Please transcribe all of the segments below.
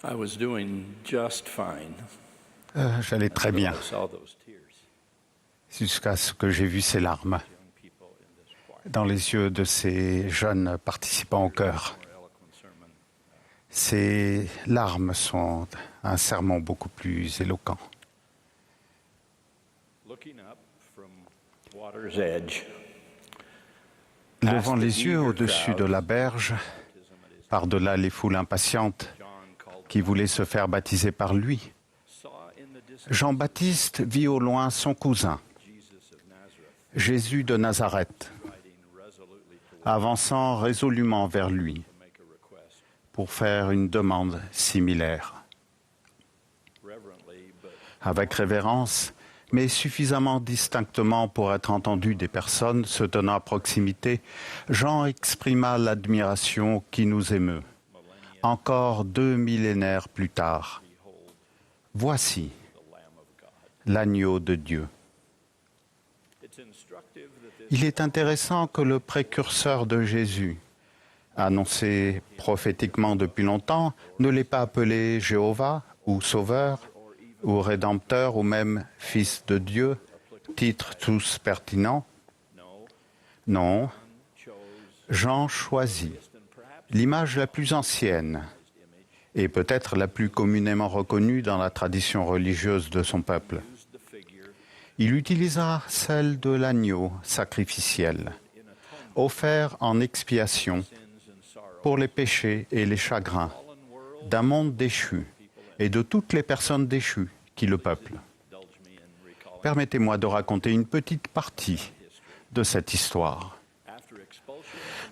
I was doing just fine. J'allais très bien, I saw those tears jusqu'à ce que j'ai vu ces larmes young people in this choir. dans les yeux de ces jeunes participants au chœur. More eloquent sermon. Ces larmes sont un sermon beaucoup plus éloquent. Looking up from water's edge, Levant les yeux au-dessus de la berge, par-delà les foules impatientes John called qui voulaient se faire baptiser par lui, saw in the distance Jean-Baptiste vit au loin son cousin, Jesus of Nazareth, Jésus de Nazareth, riding resolutely toward avançant résolument vers lui to make a request, pour faire une demande similaire. reverently but Avec révérence, mais suffisamment distinctement pour être entendu des personnes se tenant à proximité, Jean exprima l'admiration qui nous émeut. millennia, Encore 2 millénaires plus tard, behold voici the Lamb of God. l'agneau de Dieu. It's instructive that this Il est intéressant que le précurseur de Jésus, annoncé prophétiquement depuis longtemps, ne l'ait pas appelé Jéhovah ou Sauveur ou Rédempteur ou même Fils de Dieu, titres tous pertinents. no Non, chose Jean choisit and perhaps l'image la plus ancienne image et peut-être la plus communément reconnue dans la tradition religieuse de son peuple. used the figure Il utilisa celle de l'agneau sacrificiel, in atonement offert en expiation sins and sorrow. pour les péchés et les chagrins Fallen world, d'un monde déchu et de toutes les personnes déchues qui le peuplent. indulge me in recalling Permettez-moi de raconter une petite partie history. de cette histoire. After expulsion,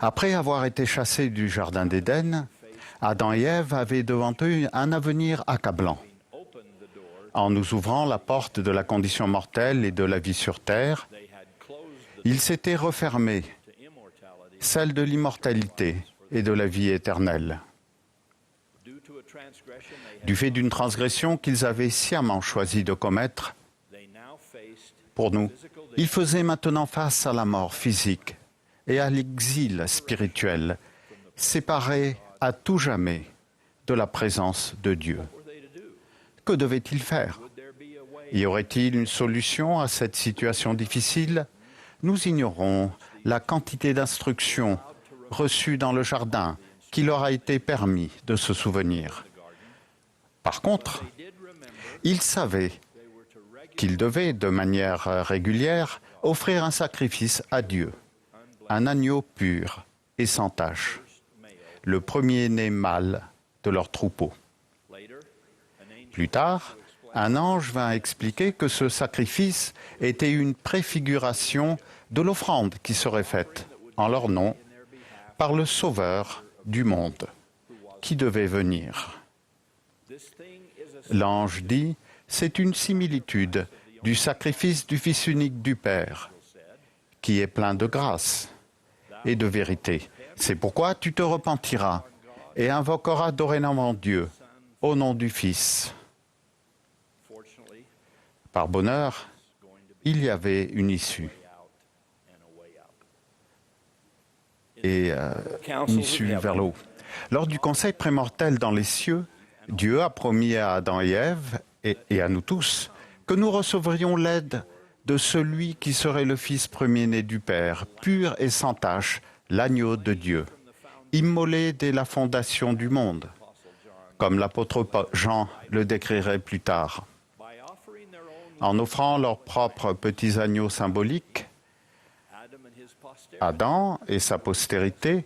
Après avoir été chassés du Jardin d'Éden, Adam et Ève avaient devant eux un avenir accablant. opened the door. En nous ouvrant la porte de la condition mortelle et de la vie sur terre, They had closed the ils s'étaient refermés, to immortality celle de l'immortalité et de la vie éternelle. due to a transgression Du fait d'une transgression qu'ils avaient sciemment choisi de commettre, they now faced pour nous, physical ils faisaient maintenant face à la mort physique et à l'exil spirituel, séparés à tout jamais de la présence de Dieu. What were they to do? Que devaient-ils faire? Would there be a way Y aurait-il une solution à cette situation difficile? Nous ignorons la quantité d'instructions reçues dans le jardin qui leur a été permis de se souvenir. Par contre, they did remember ils savaient they were to regulate qu'ils devaient, de manière régulière, offrir un sacrifice à Dieu, un agneau pur et sans tache, male. le premier-né mâle de leur troupeau. Later, an angel Plus tard, un ange vint expliquer que ce sacrifice était une préfiguration de l'offrande qui serait faite en leur nom in their behalf par le Sauveur du monde qui devait venir. this thing is a L'ange dit, c'est une similitude du sacrifice du Fils unique du Père, said, qui est plein de grâce et de vérité. C'est pourquoi tu te repentiras et invoqueras dorénavant Dieu au nom du Fils. fortunately Par bonheur, going to be il y avait une issue, out and a way up. et une issue vers le haut. Lors du conseil prémortel dans les cieux, Dieu a promis à Adam et Ève, et à nous tous, que nous recevrions l'aide de celui qui serait le Fils premier-né du Père, pur et sans tache, l'agneau de Dieu, immolé dès la fondation du monde, comme l'apôtre Jean le décrirait plus tard. By offering their own En offrant leurs propres petits agneaux symboliques, Adam and his posterity Adam et sa postérité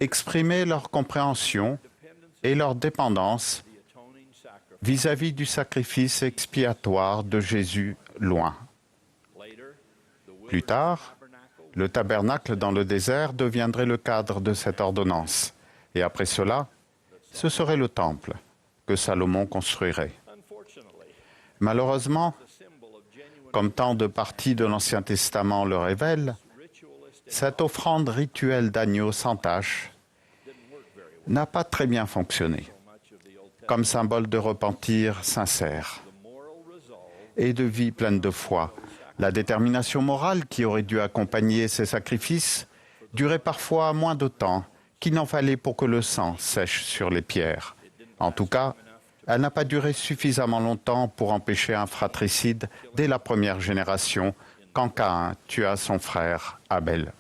exprimaient leur compréhension et leur dépendance the atoning sacrifice. vis-à-vis du sacrifice expiatoire de Jésus loin. Later, the Plus tard, tabernacle le tabernacle dans le désert deviendrait le cadre de cette ordonnance. Et après cela, ce serait le temple que Salomon construirait. unfortunately Malheureusement, the symbol of genuine comme tant de parties de l'Ancien Testament le révèlent, ritualistic cette offrande rituelle d'agneau sans tache didn't work very well. n'a pas très bien fonctionné, So much of the Old Testament comme symbole de repentir sincère the moral resolve et de vie pleine de foi. La détermination morale qui aurait dû accompagner ces sacrifices durait parfois moins de temps qu'il n'en fallait pour que le sang sèche sur les pierres. En tout cas, Elle n'a pas duré suffisamment longtemps pour empêcher un fratricide dès la première génération, quand Caïn tua son frère Abel.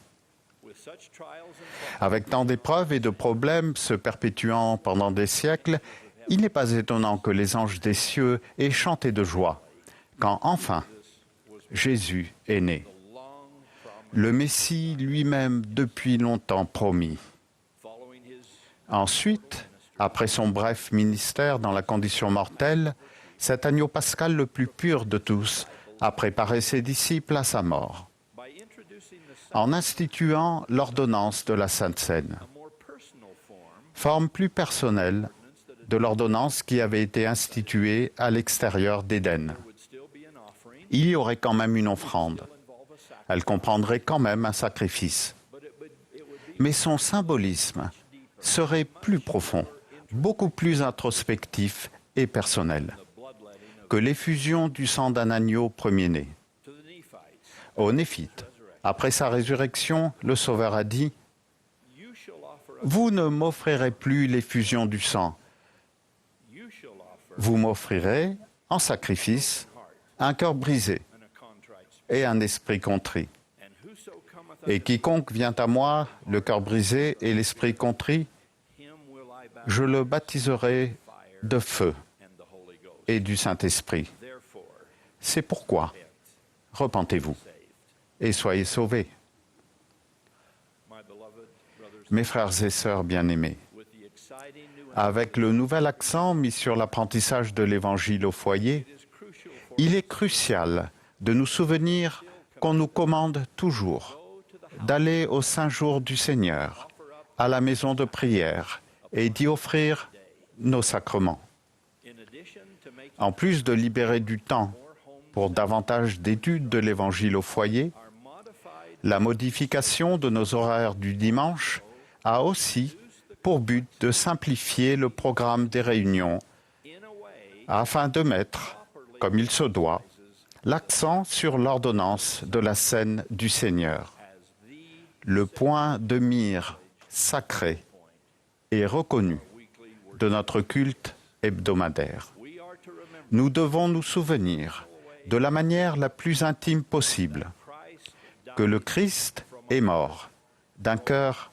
With such trials and Avec tant d'épreuves et de problèmes se perpétuant pendant des siècles, il n'est pas étonnant que les anges des cieux aient chanté de joie quand enfin Jésus est né, long promise le Messie lui-même depuis longtemps promis. following his Ensuite, après son bref ministère dans la condition mortelle, cet agneau pascal le plus pur de tous a préparé ses disciples à sa mort, by introducing the Son, en instituant l'ordonnance de la Sainte Seine, a more personal forme plus personnelle de l'ordonnance qui avait été instituée à l'extérieur d'Éden. would still be an offering, Il y aurait quand même une offrande. involve a sacrifice, Elle comprendrait quand même un sacrifice. but it would be Mais son symbolisme serait plus profond, beaucoup plus introspectif et personnel the bloodletting of que l'effusion du sang d'un agneau premier-né. to the Nephites. Aux Néphites, après sa résurrection, le Sauveur a dit You shall offer « Vous ne m'offrirez plus l'effusion du sang, you shall offer vous m'offrirez en sacrifice un cœur brisé and a contrite spirit. et un esprit contrit. And whoso cometh Et quiconque vient à moi, le cœur brisé et l'esprit contrit, him will I baptize je le baptiserai de feu and the Holy Ghost. et du Saint-Esprit. Therefore, C'est pourquoi repentez-vous saved. et soyez sauvés. My beloved brothers, Mes frères et sœurs bien-aimés, with the exciting new avec le nouvel accent mis sur l'apprentissage de l'Évangile au foyer, it is crucial for il est crucial de nous souvenir qu'on nous commande toujours d'aller au Saint Jour du Seigneur, à la maison de prière, et d'y offrir nos sacrements. in addition to making En plus de libérer du temps pour davantage d'études de l'Évangile au foyer, our modified la modification de nos horaires du dimanche a aussi pour but de simplifier le programme des réunions in a way afin de mettre, comme il se doit, l'accent sur l'ordonnance de la scène du Seigneur, as the le point de mire sacré et reconnu weekly work. de notre culte hebdomadaire. We are to remember Nous devons nous souvenir de la manière la plus intime possible Christ died que le Christ est mort d'un cœur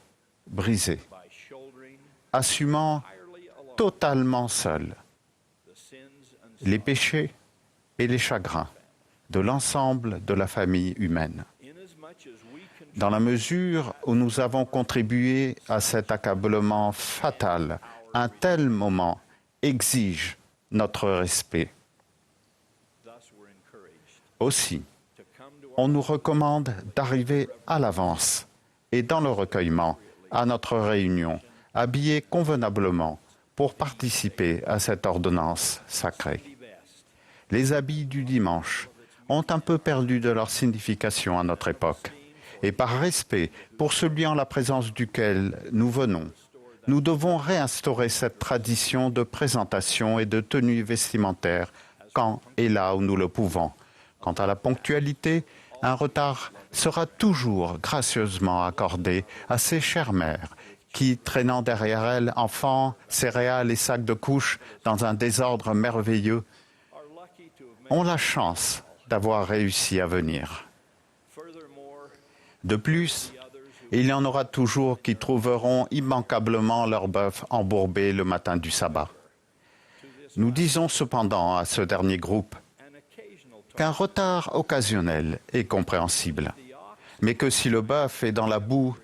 brisé, by shouldering assumant entirely alone totalement seul the sins and les péchés et les chagrins de l'ensemble de la famille humaine. inasmuch as we can Dans la mesure où nous avons contribué à cet accablement fatal, un tel moment exige notre respect. thus we're encouraged Aussi, to come to our on nous recommande d'arriver à l'avance et dans le recueillement à notre réunion, habillés convenablement pour participer à cette ordonnance sacrée. be best. Les habits du dimanche ont un peu perdu de leur signification à notre époque. Et par respect pour celui en la présence duquel nous venons, nous devons réinstaurer cette tradition de présentation et de tenue vestimentaire quand et là où nous le pouvons. Quant à la ponctualité, un retard sera toujours gracieusement accordé à ces chères mères qui, traînant derrière elles enfants, céréales et sacs de couches dans un désordre merveilleux, Are lucky to have met. ont la chance d'avoir réussi à venir. Furthermore, De plus, the others who il y en aura toujours qui trouveront immanquablement leur bœuf embourbé le matin du sabbat. Nous disons cependant à ce dernier groupe an occasional talk qu'un retard occasionnel est compréhensible, the ox, mais que si le bœuf est dans la boue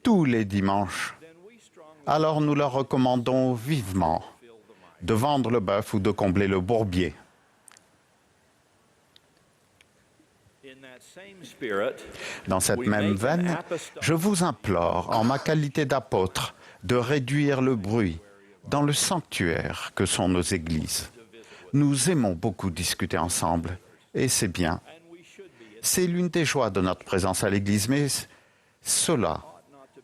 tous les dimanches, then we strongly alors nous leur recommandons vivement feel the mind. de vendre le bœuf ou de combler le bourbier. In that same spirit, Dans cette même veine, je vous implore, en ma qualité d'apôtre, de réduire le bruit dans le sanctuaire que sont nos églises. Nous aimons beaucoup discuter ensemble, et c'est bien. and we should be C'est l'une des joies de notre présence à l'église, mais cela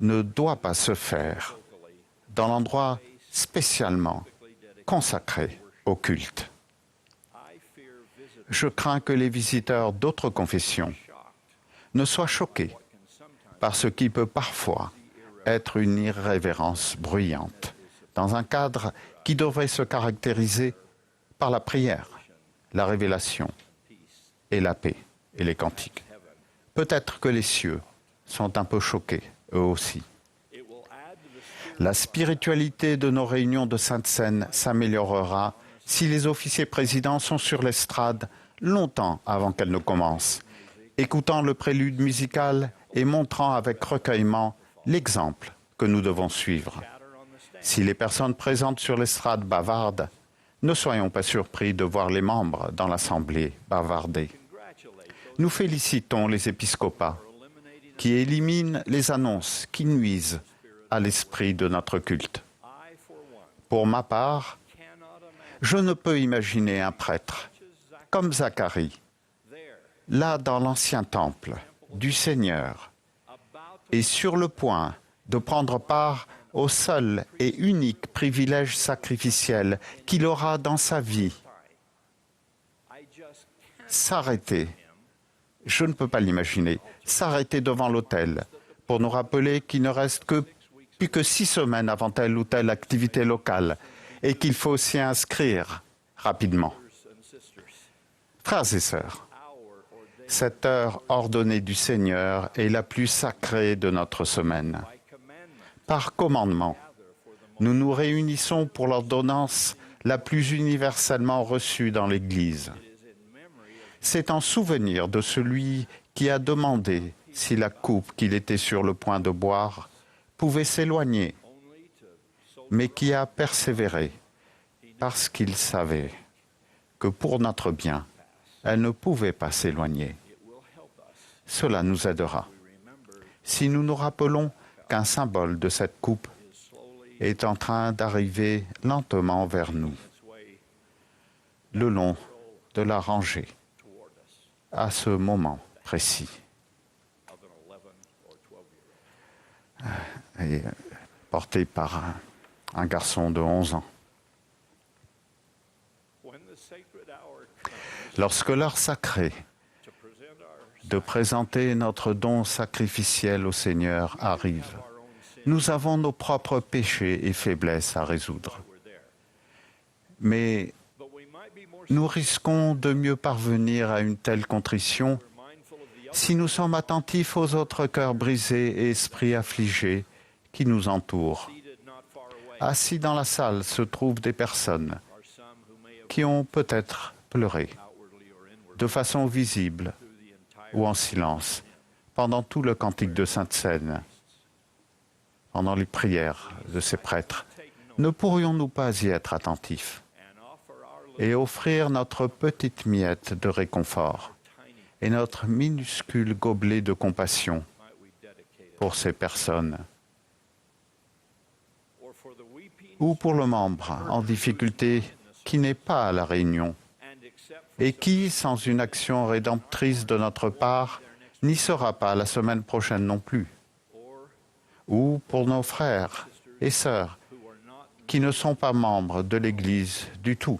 ne doit pas se faire dans l'endroit spécialement consacré au culte. I fear visitors Je crains que les visiteurs d'autres confessions shocked ne soient choqués can sometimes par ce qui peut parfois être une irrévérence bruyante, dans un cadre qui devrait se caractériser par la prière, la révélation et la paix et les cantiques. Peut-être que les cieux sont un peu choqués, eux aussi. La spiritualité de nos réunions de Sainte-Seine s'améliorera si les officiers présidents sont sur l'estrade longtemps avant qu'elle ne commence, écoutant le prélude musical et montrant avec recueillement l'exemple que nous devons suivre. Si les personnes présentes sur l'estrade bavardent, ne soyons pas surpris de voir les membres dans l'Assemblée bavarder. Nous félicitons les épiscopats qui éliminent les annonces qui nuisent à l'esprit de notre culte. Pour ma part, je ne peux imaginer un prêtre comme Zacharie, là dans l'ancien temple du Seigneur, et sur le point de prendre part au seul et unique privilège sacrificiel qu'il aura dans sa vie, s'arrêter, je ne peux pas l'imaginer, s'arrêter devant l'autel pour nous rappeler qu'il ne reste plus que 6 semaines avant telle ou telle activité locale et qu'il faut s'y inscrire rapidement. Frères et sœurs, cette heure ordonnée du Seigneur est la plus sacrée de notre semaine. Par commandement, nous nous réunissons pour l'ordonnance la plus universellement reçue dans l'Église. C'est en souvenir de celui qui a demandé si la coupe qu'il était sur le point de boire pouvait s'éloigner, mais qui a persévéré parce qu'il savait que pour notre bien, elle ne pouvait pas s'éloigner. Cela nous aidera. Si nous nous rappelons qu'un symbole de cette coupe est en train d'arriver lentement vers nous, le long de la rangée, à ce moment précis. Et porté par un garçon de 11 ans. Lorsque l'heure sacrée de présenter notre don sacrificiel au Seigneur arrive, nous avons nos propres péchés et faiblesses à résoudre. Mais nous risquons de mieux parvenir à une telle contrition si nous sommes attentifs aux autres cœurs brisés et esprits affligés qui nous entourent. Assis dans la salle se trouvent des personnes qui ont peut-être pleuré de façon visible ou en silence pendant tout le cantique de Sainte-Seine, pendant les prières de ces prêtres. Ne pourrions-nous pas y être attentifs et offrir notre petite miette de réconfort et notre minuscule gobelet de compassion pour ces personnes, ou pour le membre en difficulté qui n'est pas à la réunion et qui, sans une action rédemptrice de notre part, n'y sera pas la semaine prochaine non plus, ou pour nos frères et sœurs qui ne sont pas membres de l'Église du tout,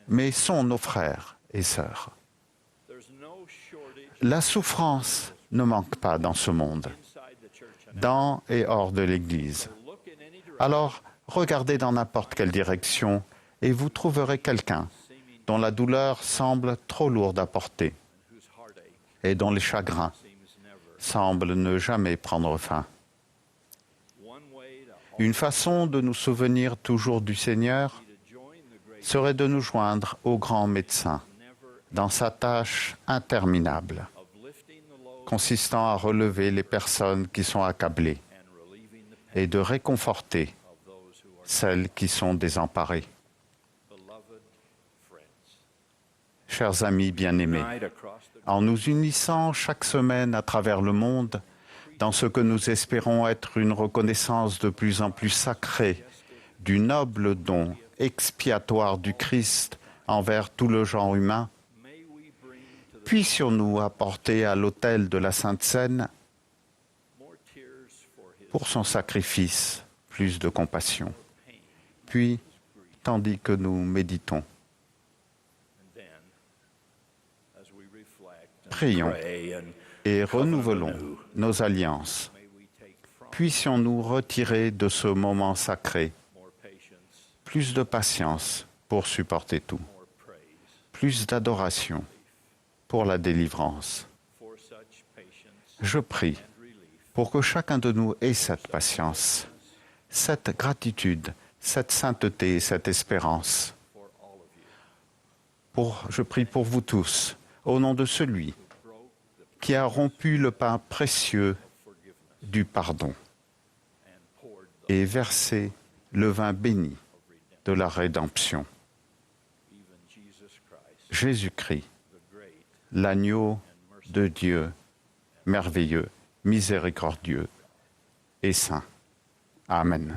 mais sont nos frères et sœurs. La souffrance ne manque pas dans ce monde, dans et hors de l'Église. Alors, regardez dans n'importe quelle direction et vous trouverez quelqu'un dont la douleur semble trop lourde à porter et dont les chagrins semblent ne jamais prendre fin. Une façon de nous souvenir toujours du Seigneur serait de nous joindre au grand médecin dans sa tâche interminable, consistant à relever les personnes qui sont accablées et de réconforter celles qui sont désemparées. Chers amis bien-aimés, en nous unissant chaque semaine à travers le monde, dans ce que nous espérons être une reconnaissance de plus en plus sacrée du noble don expiatoire du Christ envers tout le genre humain, puissions-nous apporter à l'autel de la Sainte Seine, pour son sacrifice, plus de compassion. Puis, tandis que nous méditons, prions et renouvelons nos alliances. Puissions-nous retirer de ce moment sacré plus de patience pour supporter tout, more praise plus d'adoration pour la délivrance. for such patience Je prie and relief pour que chacun de nous ait cette patience, cette gratitude, cette sainteté et cette espérance. for all of you Je prie pour vous tous, au nom de celui who broke the qui a rompu le pain précieux forgiveness du pardon and poured the et versé le vin béni of redemption. de la rédemption. Even Jesus Christ, Jésus-Christ, the great l'agneau and merciful de Dieu, merveilleux, miséricordieux et saint. Amen.